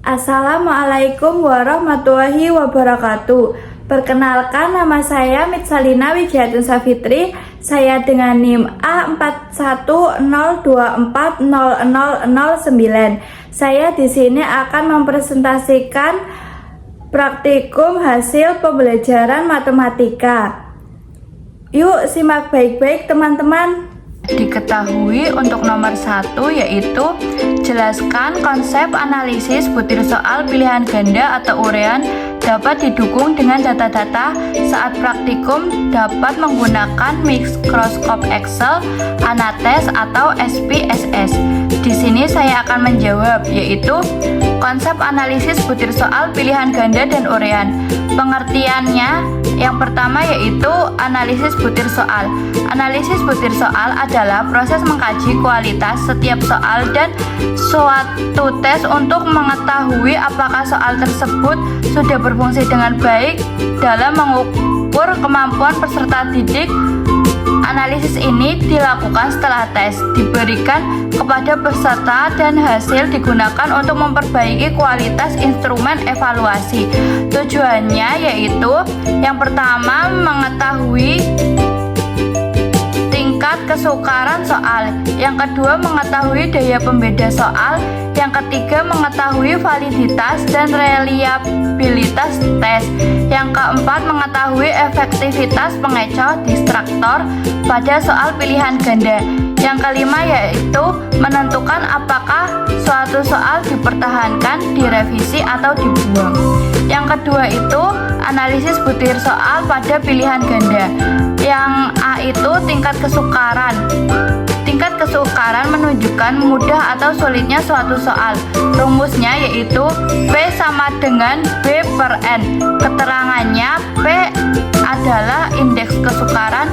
Assalamualaikum warahmatullahi wabarakatuh. Perkenalkan, nama saya Mitsalina Wijayatun Safitri. Saya dengan NIM A4102400009. Saya di sini akan mempresentasikan praktikum hasil pembelajaran matematika. Yuk simak baik-baik teman-teman. Diketahui untuk nomor 1 yaitu jelaskan konsep analisis butir soal pilihan ganda atau urean dapat didukung dengan data-data saat praktikum dapat menggunakan mikroskop Excel, Anates atau SPSS. Di sini saya akan menjawab yaitu konsep analisis butir soal pilihan ganda dan urean. Pengertiannya yang pertama yaitu analisis butir soal. Analisis butir soal adalah proses mengkaji kualitas setiap soal dan suatu tes untuk mengetahui apakah soal tersebut sudah berfungsi dengan baik dalam mengukur kemampuan peserta didik. Analisis ini dilakukan setelah tes diberikan kepada peserta dan hasil digunakan untuk memperbaiki kualitas instrumen evaluasi. Tujuannya yaitu yang pertama mengetahui tingkat kesukaran soal, yang kedua mengetahui daya pembeda soal, yang ketiga mengetahui validitas dan reliabilitas tes, yang keempat mengetahui efektivitas pengecoh distraktor pada soal pilihan ganda, yang kelima yaitu menentukan apakah suatu soal dipertahankan, direvisi atau dibuang. Yang kedua itu analisis butir soal pada pilihan ganda. Yang A itu tingkat kesukaran. Tingkat kesukaran menunjukkan mudah atau sulitnya suatu soal. Rumusnya yaitu P sama dengan B per N. Keterangannya P adalah indeks kesukaran,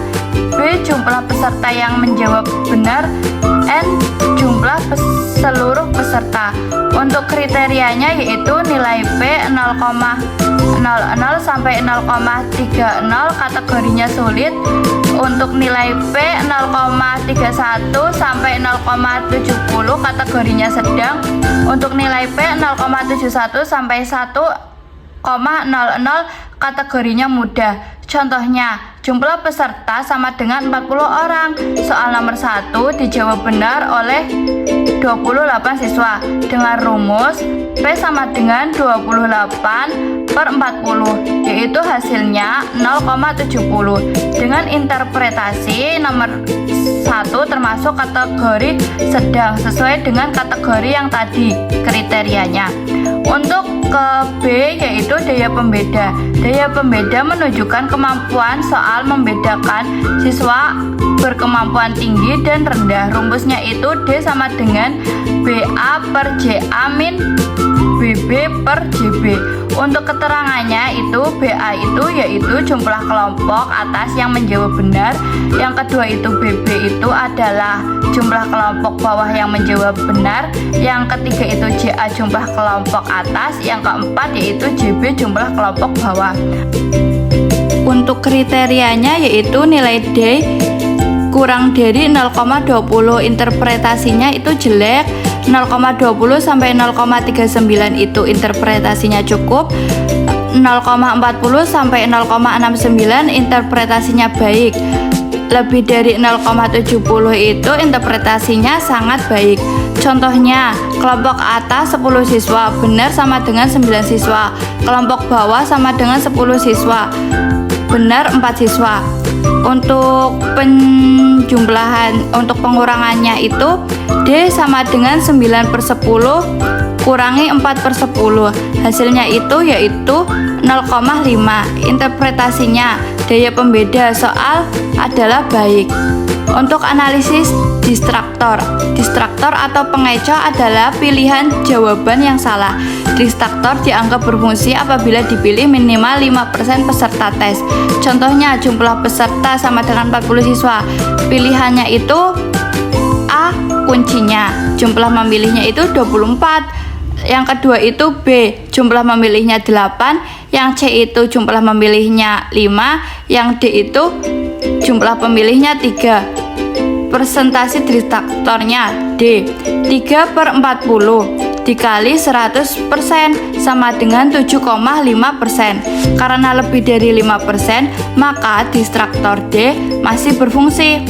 B jumlah peserta yang menjawab benar, N jumlah seluruh peserta. Untuk kriterianya yaitu nilai P 0,00 sampai 0,30 kategorinya sulit. Untuk nilai P 0,31 sampai 0,70 kategorinya sedang. Untuk nilai P 0,71 sampai 1,00 kategorinya mudah. Contohnya, jumlah peserta sama dengan 40 orang. Soal nomor 1 dijawab benar oleh 28 siswa dengan rumus P sama dengan 28 per 40, yaitu hasilnya 0,70. Dengan interpretasi nomor 1 termasuk kategori sedang sesuai dengan kategori yang tadi kriterianya. Untuk ke B yaitu daya pembeda. Daya pembeda menunjukkan kemampuan soal membedakan siswa berkemampuan tinggi dan rendah. Rumusnya itu D sama dengan BA per JA min BB per JB. Untuk keterangannya itu BA itu yaitu jumlah kelompok atas yang menjawab benar. Yang kedua itu BB itu adalah jumlah kelompok bawah yang menjawab benar. Yang ketiga itu JA jumlah kelompok atas. Yang keempat yaitu JB jumlah kelompok bawah. Untuk kriterianya yaitu nilai D kurang dari 0,20. Interpretasinya itu jelek. 0,20 sampai 0,39 itu interpretasinya cukup. 0,40 sampai 0,69 interpretasinya baik. Lebih dari 0,70 itu interpretasinya sangat baik. Contohnya, kelompok atas 10 siswa benar sama dengan 9 siswa. Kelompok bawah sama dengan 10 siswa. Benar 4 siswa. Untuk pengurangannya itu D sama dengan 9 per 10 kurangi 4 per 10. Hasilnya itu yaitu 0,5. Interpretasinya daya pembeda soal adalah baik. Untuk analisis distraktor. Distraktor atau pengecoh adalah pilihan jawaban yang salah. Distraktor dianggap berfungsi apabila dipilih minimal 5% peserta tes. Contohnya jumlah peserta sama dengan 40 siswa. Pilihannya itu A kuncinya. Jumlah memilihnya itu 24. Yang kedua itu B, jumlah memilihnya 8. Yang C itu jumlah memilihnya 5. Yang D itu jumlah pemilihnya 3. Persentase distraktornya D 3 per 40. dikali 100% sama dengan 7,5%. Karena lebih dari 5%, maka distraktor D masih berfungsi.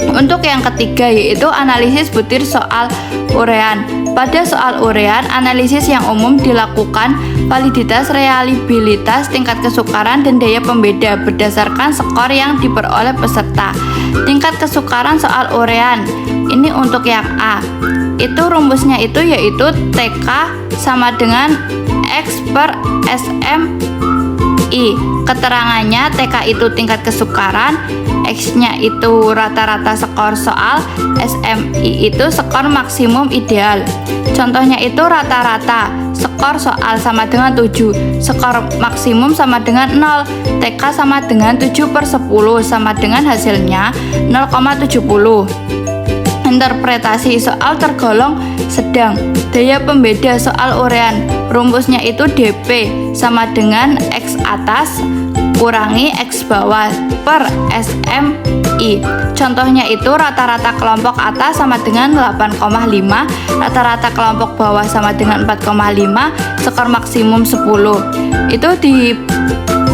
Untuk yang ketiga yaitu analisis butir soal urean. Pada soal urean, analisis yang umum dilakukan validitas, reliabilitas, tingkat kesukaran, dan daya pembeda berdasarkan skor yang diperoleh peserta. Tingkat kesukaran soal urean ini untuk yang A. Itu rumusnya itu yaitu TK sama dengan X per SMI. Keterangannya TK itu tingkat kesukaran, X-nya itu rata-rata skor soal, SMI itu skor maksimum ideal. Contohnya itu rata-rata skor soal sama dengan 7, skor maksimum sama dengan 0, TK sama dengan 7/10 sama dengan hasilnya 0,70. Interpretasi soal tergolong sedang. Daya pembeda soal urean, rumusnya itu DP sama dengan X atas kurangi X bawah per SMI. Contohnya itu rata-rata kelompok atas sama dengan 8,5, rata-rata kelompok bawah sama dengan 4,5, skor maksimum 10. Itu di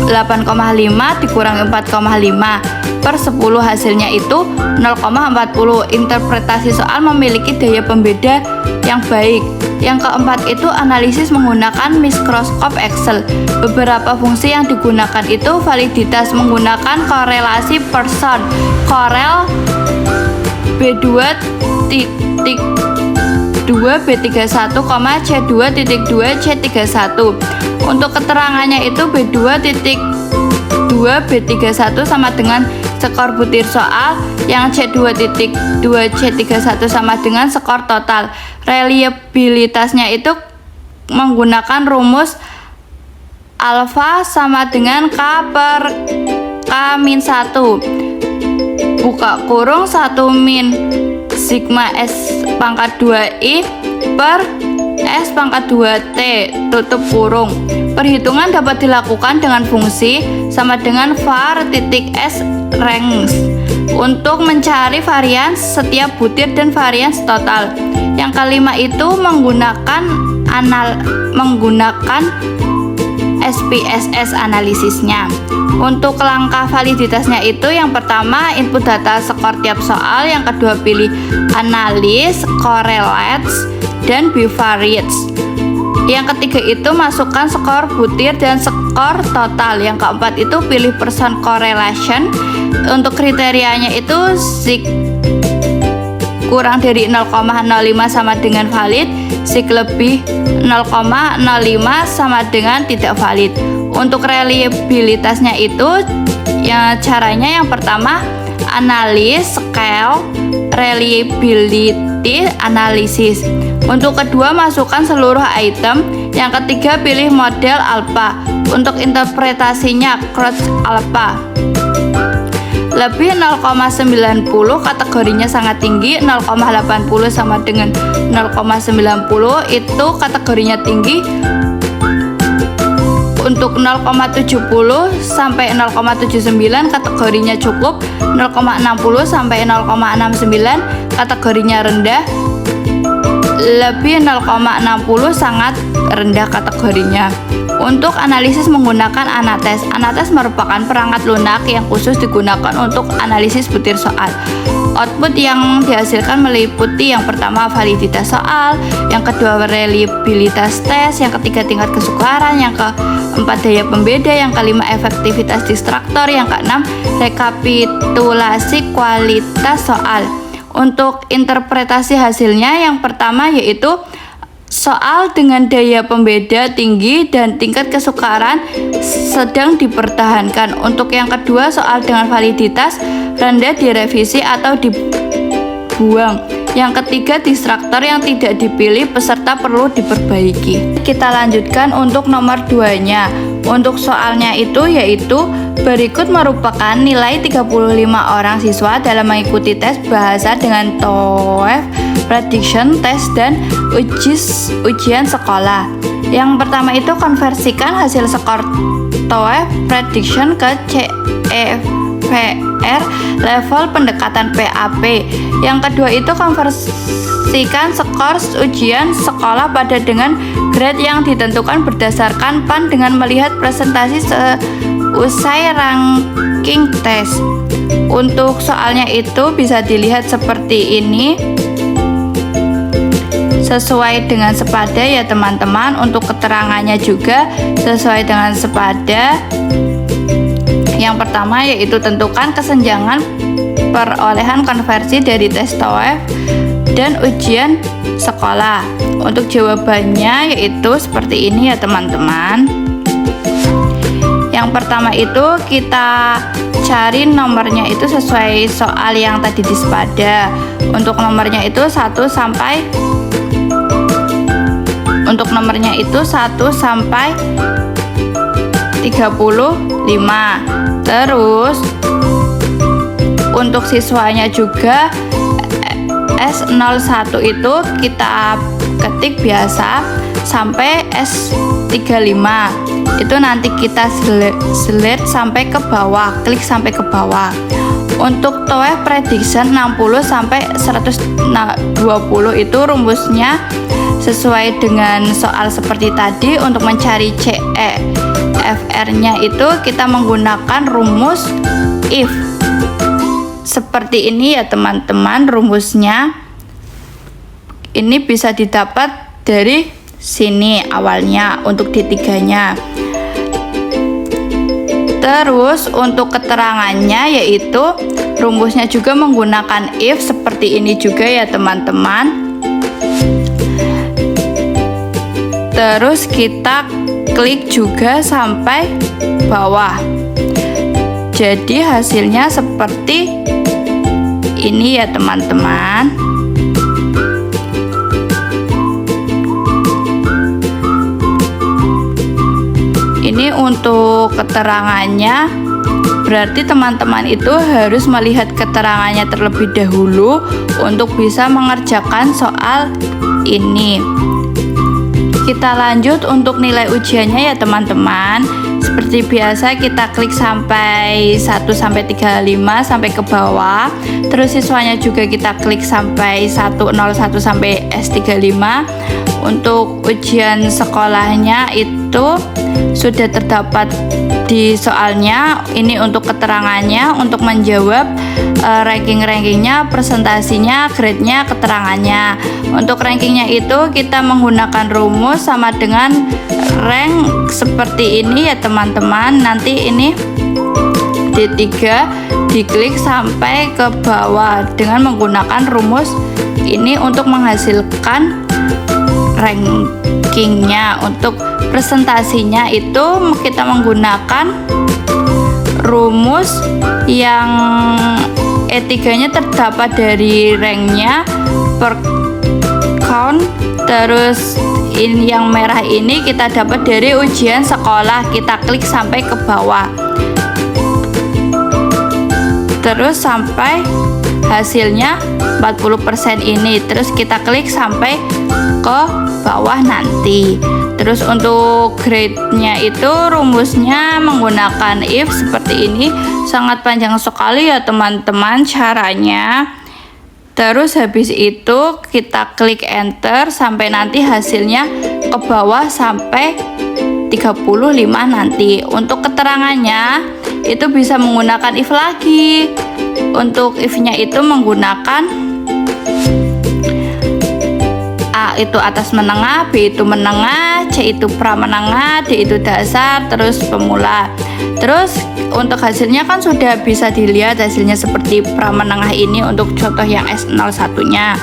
8,5 dikurangi 4,5 per 10 hasilnya itu 0,40. Interpretasi soal memiliki daya pembeda yang baik. Yang keempat itu analisis menggunakan mikroskop Excel. Beberapa fungsi yang digunakan itu validitas menggunakan korelasi Pearson, Corel B2.2 B31, C2.2 C31. Untuk keterangannya itu B2.2 B31 sama dengan skor butir soal, yang C2.2 C31 sama dengan skor total. Reliabilitasnya itu menggunakan rumus alfa sama dengan K per K-1 buka kurung 1 min sigma S pangkat 2I per S pangkat 2T tutup kurung. Perhitungan dapat dilakukan dengan fungsi sama dengan var titik S range untuk mencari varians setiap butir dan varians total. Yang kelima itu menggunakan SPSS analisisnya. Untuk langkah validitasnya itu yang pertama input data skor tiap soal, yang kedua pilih analis, correlates, dan bivariates. Yang ketiga itu masukkan skor butir dan skor total. Yang keempat itu pilih Pearson correlation. Untuk kriterianya itu sig kurang dari 0,05 sama dengan valid, sig lebih 0,05 sama dengan tidak valid. Untuk reliabilitasnya itu ya caranya yang pertama analis scale reliability analysis. Untuk kedua masukkan seluruh item. Yang ketiga pilih model alpha. Untuk interpretasinya Crouch alpha lebih 0,90 kategorinya sangat tinggi, 0,80 sama dengan 0,90 itu kategorinya tinggi. Untuk 0,70 sampai 0,79 kategorinya cukup, 0,60 sampai 0,69 kategorinya rendah, lebih 0,60 sangat rendah kategorinya. Untuk analisis menggunakan Anates. Anates merupakan perangkat lunak yang khusus digunakan untuk analisis butir soal. Output yang dihasilkan meliputi yang pertama validitas soal, yang kedua reliabilitas tes, yang ketiga tingkat kesukaran, yang keempat daya pembeda, yang kelima efektivitas distraktor, yang keenam rekapitulasi kualitas soal. Untuk interpretasi hasilnya yang pertama yaitu soal dengan daya pembeda tinggi dan tingkat kesukaran sedang dipertahankan. Untuk yang kedua soal dengan validitas rendah direvisi atau dibuang. Yang ketiga distraktor yang tidak dipilih peserta perlu diperbaiki. Kita lanjutkan untuk nomor 2-nya. Untuk soalnya itu yaitu berikut merupakan nilai 35 orang siswa dalam mengikuti tes bahasa dengan TOEFL prediction test dan ujian sekolah. Yang pertama itu konversikan hasil skor TOEFL prediction ke CEV SVR level pendekatan PAP. Yang kedua itu konversikan skor ujian sekolah pada dengan grade yang ditentukan berdasarkan PAN dengan melihat presentasi seusai ranking tes. Untuk soalnya itu bisa dilihat seperti ini, sesuai dengan sepada ya teman-teman. Untuk keterangannya juga sesuai dengan sepada. Yang pertama yaitu tentukan kesenjangan perolehan konversi dari tes TOEFL dan ujian sekolah. Untuk jawabannya yaitu seperti ini ya teman-teman. Yang pertama itu kita cari nomornya itu sesuai soal yang tadi di sepada. Untuk nomornya itu 1 sampai 35. Terus untuk siswanya juga S01 itu kita ketik biasa sampai S35. Itu nanti kita select sampai ke bawah, klik sampai ke bawah. Untuk TOEFL prediction 60 sampai 120 itu rumusnya sesuai dengan soal seperti tadi. Untuk mencari CEFR-nya itu kita menggunakan rumus if. Seperti ini ya teman-teman rumusnya. Ini bisa didapat dari sini awalnya untuk D3-nya. Terus untuk keterangannya yaitu rumusnya juga menggunakan if seperti ini juga ya teman-teman. Terus kita klik juga sampai bawah. Jadi hasilnya seperti ini ya teman-teman. Ini untuk keterangannya, berarti teman-teman itu harus melihat keterangannya terlebih dahulu untuk bisa mengerjakan soal ini. Kita lanjut untuk nilai ujiannya ya teman-teman. Seperti biasa kita klik sampai 1 sampai 35 sampai ke bawah. Terus siswanya juga kita klik sampai 101 sampai S35. Untuk ujian sekolahnya itu sudah terdapat di soalnya. Ini untuk keterangannya, untuk menjawab ranking-rankingnya, presentasinya, grade-nya, keterangannya. Untuk rankingnya itu kita menggunakan rumus sama dengan rank seperti ini ya teman-teman. Nanti ini D3 diklik sampai ke bawah dengan menggunakan rumus ini untuk menghasilkan rankingnya. Untuk presentasinya itu kita menggunakan rumus yang E3-nya terdapat dari ranknya per count. Terus ini yang merah ini kita dapat dari ujian sekolah. Kita klik sampai ke bawah, terus sampai hasilnya 40% ini. Terus kita klik sampai ke bawah nanti. Terus untuk grade-nya itu rumusnya menggunakan if seperti ini. Sangat panjang sekali ya teman-teman caranya. Terus habis itu kita klik enter sampai nanti hasilnya ke bawah sampai 35 nanti. Untuk keterangannya itu bisa menggunakan if lagi. Untuk if-nya itu menggunakan A itu atas menengah, B itu menengah, C itu pra-menengah, D itu dasar, terus pemula. Terus untuk hasilnya kan sudah bisa dilihat hasilnya seperti pra-menengah ini untuk contoh yang S01-nya.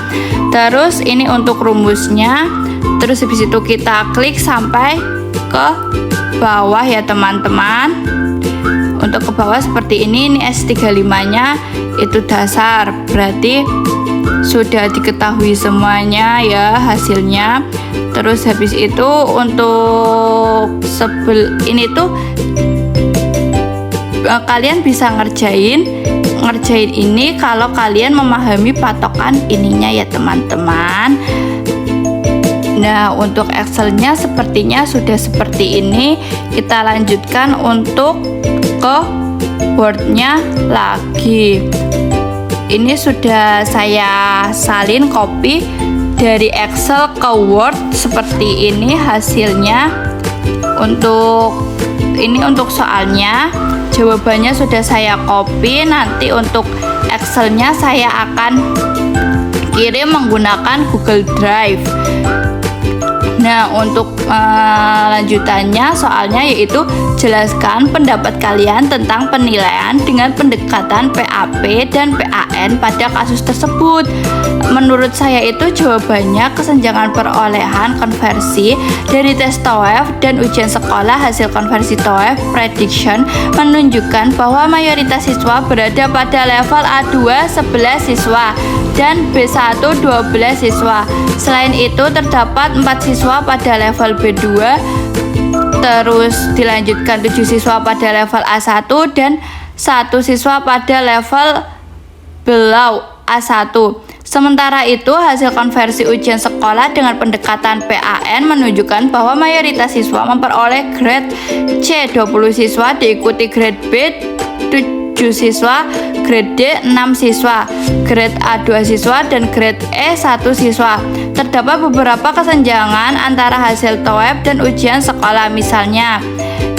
Terus ini untuk rumusnya. Terus habis itu kita klik sampai ke bawah ya teman-teman. Untuk ke bawah seperti ini S35-nya itu dasar. Berarti sudah diketahui semuanya ya hasilnya. Terus habis itu untuk ini tuh kalian bisa ngerjain ini kalau kalian memahami patokan ininya ya teman-teman. Nah untuk Excelnya sepertinya sudah seperti ini. Kita lanjutkan untuk ke Word-nya lagi. Ini sudah saya salin copy dari Excel ke Word seperti ini hasilnya. Untuk soalnya, jawabannya sudah saya copy. Nanti untuk Excelnya saya akan kirim menggunakan Google Drive. Nah, untuk lanjutannya soalnya yaitu jelaskan pendapat kalian tentang penilaian dengan pendekatan PAP dan PAN pada kasus tersebut. Menurut saya itu jawabannya kesenjangan perolehan konversi dari tes TOEFL dan ujian sekolah hasil konversi TOEFL prediction menunjukkan bahwa mayoritas siswa berada pada level A2 11 siswa dan B1 12 siswa. Selain itu terdapat 4 siswa pada level B2, terus dilanjutkan 7 siswa pada level A1 dan 1 siswa pada level below A1. Sementara itu, hasil konversi ujian sekolah dengan pendekatan PAN menunjukkan bahwa mayoritas siswa memperoleh grade C 20 siswa, diikuti grade B 7 siswa, grade D 6 siswa, grade A 2 siswa, dan grade E 1 siswa. Terdapat beberapa kesenjangan antara hasil TOEFL dan ujian sekolah, misalnya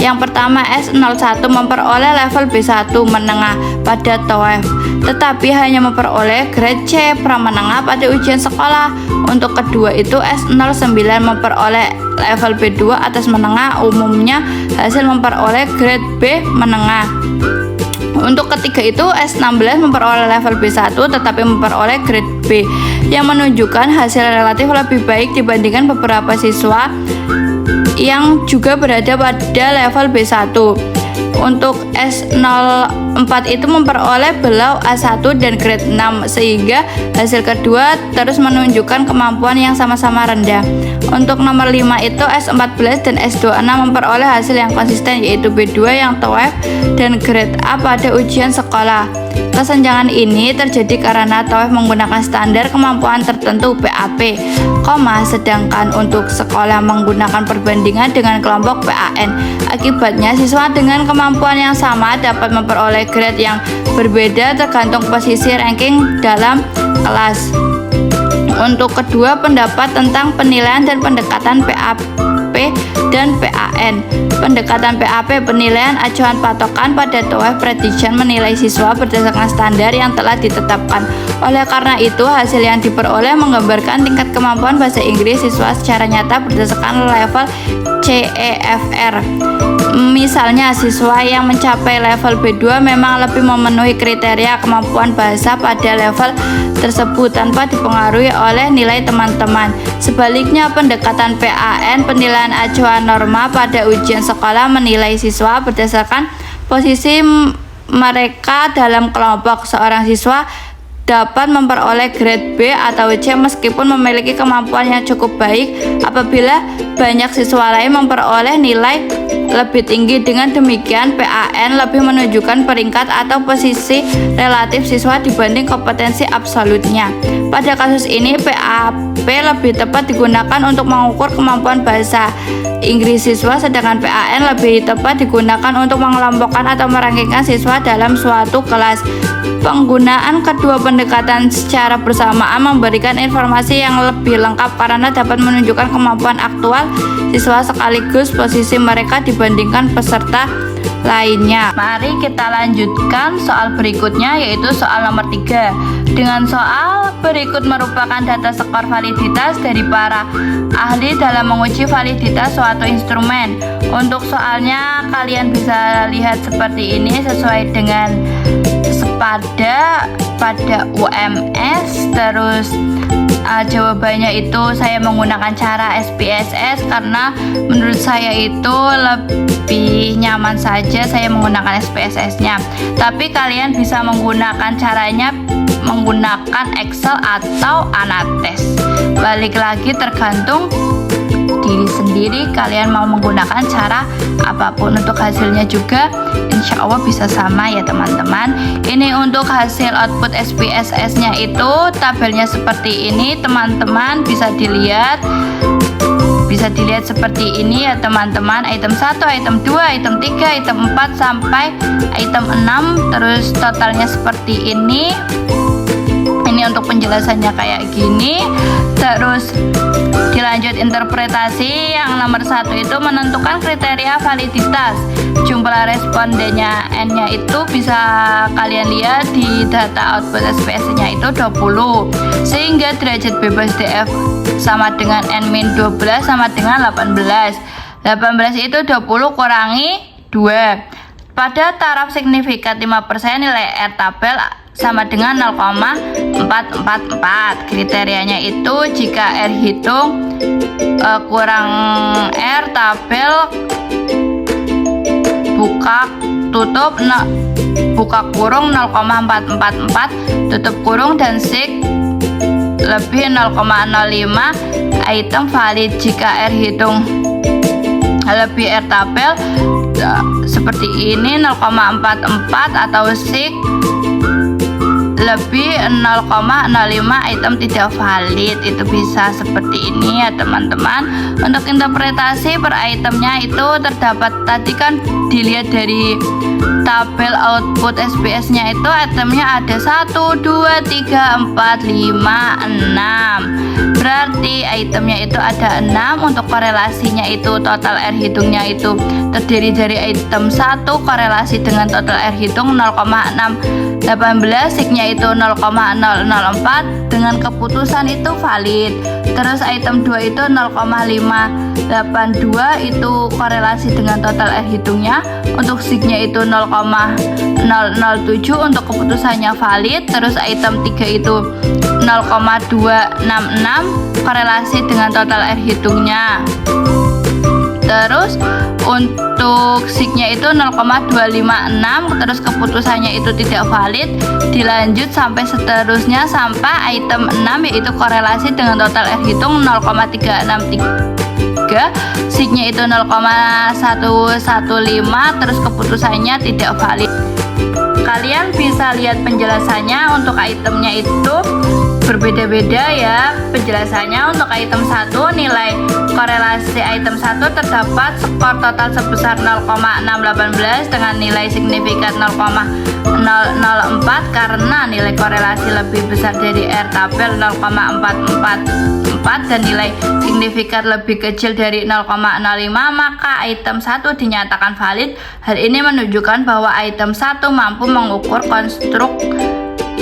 yang pertama, S01 memperoleh level B1 menengah pada TOEFL, tetapi hanya memperoleh grade C pramenengah pada ujian sekolah. Untuk kedua itu, S09 memperoleh level B2 atas menengah, umumnya hasil memperoleh grade B menengah. Untuk ketiga itu, S16 memperoleh level B1 tetapi memperoleh grade B, yang menunjukkan hasil relatif lebih baik dibandingkan beberapa siswa yang juga berada pada level B1. Untuk S04 itu memperoleh below A1 dan grade 6, sehingga hasil kedua terus menunjukkan kemampuan yang sama-sama rendah. Untuk nomor 5 itu S14 dan S26 memperoleh hasil yang konsisten, yaitu B2 yang TOEFL dan grade A pada ujian sekolah. Kesenjangan ini terjadi karena TOEFL menggunakan standar kemampuan tertentu PAP, sedangkan untuk sekolah menggunakan perbandingan dengan kelompok PAN. Akibatnya, siswa dengan kemampuan yang sama dapat memperoleh grade yang berbeda tergantung posisi ranking dalam kelas. Untuk kedua, pendapat tentang penilaian dan pendekatan PAP dan PAN. Pendekatan PAP, penilaian acuan patokan pada TOEFL prediction, menilai siswa berdasarkan standar yang telah ditetapkan. Oleh karena itu, hasil yang diperoleh menggambarkan tingkat kemampuan bahasa Inggris siswa secara nyata berdasarkan level CEFR. Misalnya, siswa yang mencapai level B2 memang lebih memenuhi kriteria kemampuan bahasa pada level tersebut tanpa dipengaruhi oleh nilai teman-teman. Sebaliknya, pendekatan PAN, penilaian acuan norma pada ujian sekolah, menilai siswa berdasarkan posisi mereka dalam kelompok. Seorang siswa dapat memperoleh grade B atau C meskipun memiliki kemampuan yang cukup baik apabila banyak siswa lain memperoleh nilai lebih tinggi. Dengan demikian, PAN lebih menunjukkan peringkat atau posisi relatif siswa dibanding kompetensi absolutnya. Pada kasus ini, PAP lebih tepat digunakan untuk mengukur kemampuan bahasa Inggris siswa, sedangkan PAN lebih tepat digunakan untuk mengelompokkan atau merankingkan siswa dalam suatu kelas. Penggunaan kedua pendekatan secara bersamaan memberikan informasi yang lebih lengkap karena dapat menunjukkan kemampuan aktual siswa sekaligus posisi mereka dibandingkan peserta lainnya. Mari kita lanjutkan soal berikutnya, yaitu soal nomor 3. Dengan soal berikut merupakan data skor validitas dari para ahli dalam menguji validitas suatu instrumen. Untuk soalnya kalian bisa lihat seperti ini sesuai dengan pada UMS. Terus jawabannya itu saya menggunakan cara SPSS karena menurut saya itu lebih nyaman saja saya menggunakan SPSS-nya. Tapi kalian bisa menggunakan caranya menggunakan Excel atau Anates. Balik lagi tergantung diri sendiri, kalian mau menggunakan cara apapun. Untuk hasilnya juga insya Allah bisa sama ya teman-teman. Ini untuk hasil output SPSS nya itu tabelnya seperti ini, teman-teman bisa dilihat, bisa dilihat seperti ini ya teman-teman. Item 1, item 2, item 3, item 4 sampai item 6. Terus totalnya seperti ini. Ini untuk penjelasannya kayak gini. Terus dilanjut interpretasi. Yang nomor 1 itu menentukan kriteria validitas. Jumlah respondennya N-nya itu bisa kalian lihat di data output SPS-nya itu 20. Sehingga derajat bebas DF sama dengan N-12 sama dengan 18. 18 itu 20 kurangi 2. Pada taraf signifikat 5% nilai R tabel sama dengan 0,444. Kriterianya itu jika R hitung kurang R tabel buka kurung 0,444 tutup kurung dan sig lebih 0,05 item valid. Jika R hitung lebih R tabel seperti ini 0,44 atau sig lebih 0,05 item tidak valid. Itu bisa seperti ini ya teman-teman. Untuk interpretasi per itemnya itu terdapat, tadi kan dilihat dari tabel output SPS-nya itu itemnya ada 1, 2, 3, 4, 5, 6. Berarti itemnya itu ada 6. Untuk korelasinya itu total R hitungnya itu terdiri dari item 1 korelasi dengan total R hitung 0,618, signya itu 0,004, dengan keputusan itu valid. Terus item 2 itu 0,582 itu korelasi dengan total R hitungnya. Untuk signya itu 0,007 untuk keputusannya valid. Terus item 3 itu 0,266 korelasi dengan total R hitungnya. Terus untuk signya itu 0,256, terus keputusannya itu tidak valid. Dilanjut sampai seterusnya sampai item 6 yaitu korelasi dengan total R hitung 0,363, signya itu 0,115, terus keputusannya tidak valid. Kalian bisa lihat penjelasannya. Untuk itemnya itu berbeda-beda ya penjelasannya. Untuk item 1 nilai korelasi item 1 terdapat skor total sebesar 0,618 dengan nilai signifikan 0,004 karena nilai korelasi lebih besar dari R tabel 0,444 dan nilai signifikan lebih kecil dari 0,05, maka item 1 dinyatakan valid. Hal ini menunjukkan bahwa item 1 mampu mengukur konstruk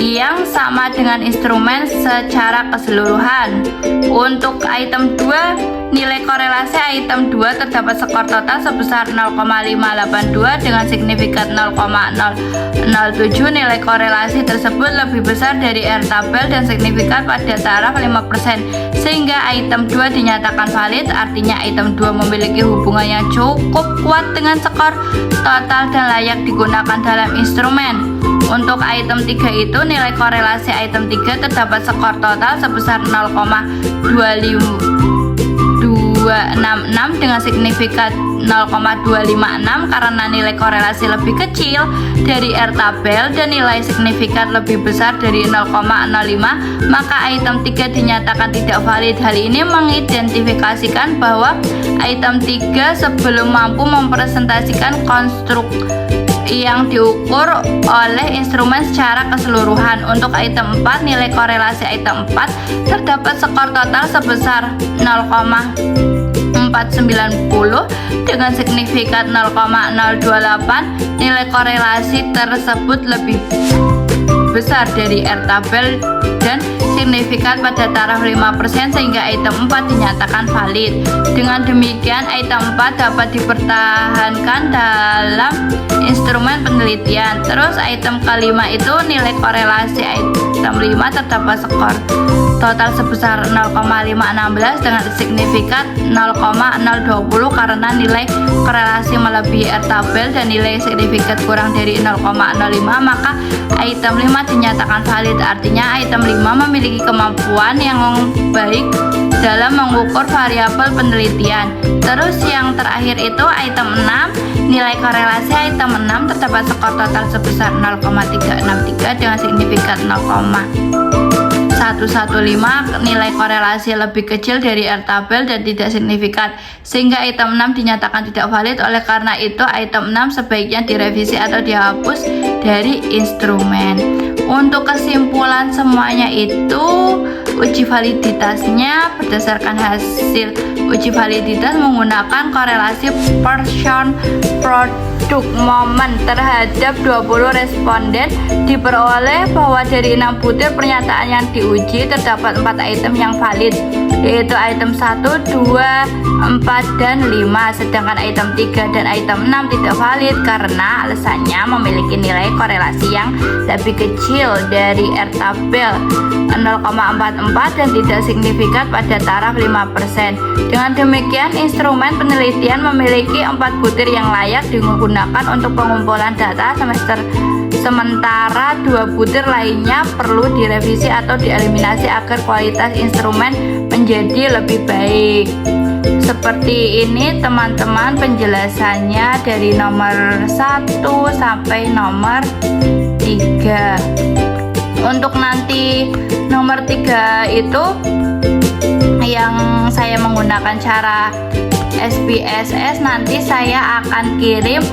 yang sama dengan instrumen secara keseluruhan. Untuk item 2, nilai korelasi item 2 terdapat skor total sebesar 0,582 dengan signifikan 0,007. Nilai korelasi tersebut lebih besar dari R tabel dan signifikan pada taraf 5%, sehingga item 2 dinyatakan valid. Artinya item 2 memiliki hubungan yang cukup kuat dengan skor total dan layak digunakan dalam instrumen. Untuk item 3 itu nilai korelasi item 3 terdapat skor total sebesar 0,266 dengan signifikan 0,256 karena nilai korelasi lebih kecil dari R tabel dan nilai signifikan lebih besar dari 0,05, maka item 3 dinyatakan tidak valid. Hal ini mengidentifikasikan bahwa item 3 sebelum mampu mempresentasikan konstruk yang diukur oleh instrumen secara keseluruhan. Untuk item 4, nilai korelasi item 4 terdapat skor total sebesar 0,490 dengan signifikan 0,028. Nilai korelasi tersebut lebih besar dari R tabel dan signifikan pada taraf 5%, sehingga item 4 dinyatakan valid. Dengan demikian item 4 dapat dipertahankan dalam instrumen penelitian. Terus item kelima itu nilai korelasi item 5 terdapat skor total sebesar 0,516 dengan signifikan 0,020 karena nilai korelasi melebihi R tabel dan nilai signifikan kurang dari 0,05, maka item 5 dinyatakan valid. Artinya item 5 memiliki kemampuan yang baik dalam mengukur variabel penelitian. Terus yang terakhir itu item 6, nilai korelasi item 6 terdapat skor total sebesar 0,363 dengan signifikan 0,1 115 nilai korelasi lebih kecil dari R tabel dan tidak signifikan, sehingga item 6 dinyatakan tidak valid. Oleh karena itu item 6 sebaiknya direvisi atau dihapus dari instrumen. Untuk kesimpulan semuanya itu, uji validitasnya berdasarkan hasil uji validitas menggunakan korelasi person produk momen terhadap 20 responden, diperoleh bahwa dari 6 butir pernyataan yang diuji terdapat 4 item yang valid, yaitu item 1, 2, 4, dan 5, sedangkan item 3 dan item 6 tidak valid karena alasannya memiliki nilai korelasi yang lebih kecil dari R tabel 0,44 dan tidak signifikan pada taraf 5%. Dengan demikian, instrumen penelitian memiliki 4 butir yang layak digunakan untuk pengumpulan data semester, sementara 2 butir lainnya perlu direvisi atau dieliminasi agar kualitas instrumen menjadi lebih baik. Seperti ini teman-teman penjelasannya dari nomor 1 sampai nomor 3. Untuk nanti nomor 3 itu yang saya menggunakan cara SPSS, nanti saya akan kirim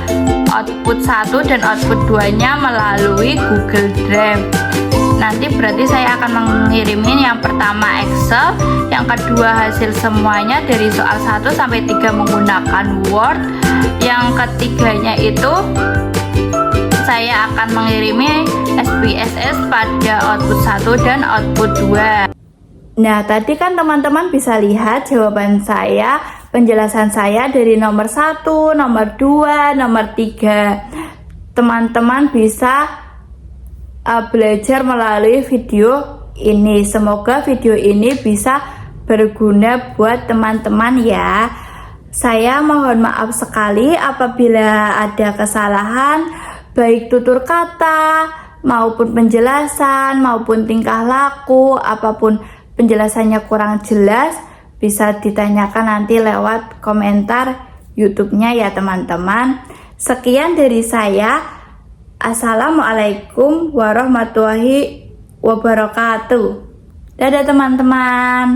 output 1 dan output 2 nya melalui Google Drive. Nanti berarti saya akan mengirimin yang pertama Excel, yang kedua hasil semuanya dari soal 1 sampai 3 menggunakan Word, yang ketiganya itu saya akan mengirimi SPSS pada output 1 dan output 2. Nah, tadi kan teman-teman bisa lihat jawaban saya, penjelasan saya dari nomor 1, nomor 2, nomor 3. Teman-teman bisa belajar melalui video ini. Semoga video ini bisa berguna buat teman-teman ya. Saya mohon maaf sekali apabila ada kesalahan, baik tutur kata, maupun penjelasan, maupun tingkah laku, apapun penjelasannya kurang jelas, bisa ditanyakan nanti lewat komentar YouTube-nya ya teman-teman. Sekian dari saya. Assalamualaikum warahmatullahi wabarakatuh. Dadah teman-teman.